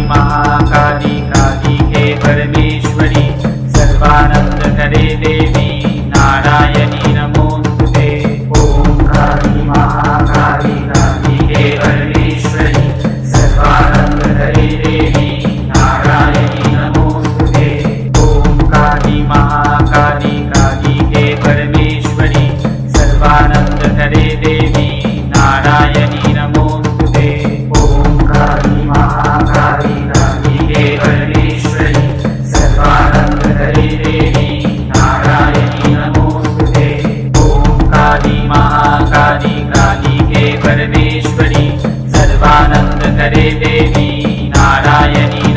महाकाली कालिके परमेश्वरी सर्वानंद करे देवी नारायणी नमोस्तुते। ओम काली महाकाली कालिके परमेश्वरी सर्वानंद करे देवी नारायणी नमोस्तुते। ओम काली महाकाली कालिके परमेश्वरी सर्वानंद करे देवी नारायणी नमोस्तुते। ओम काली महाकाली कालिके परमेश्वरी सर्वानंद करे देवी नारायणी नमोस्तुते। ओम काली महाकाली कालिके परमेश्वरी सर्वानंद करे देवी नारायणी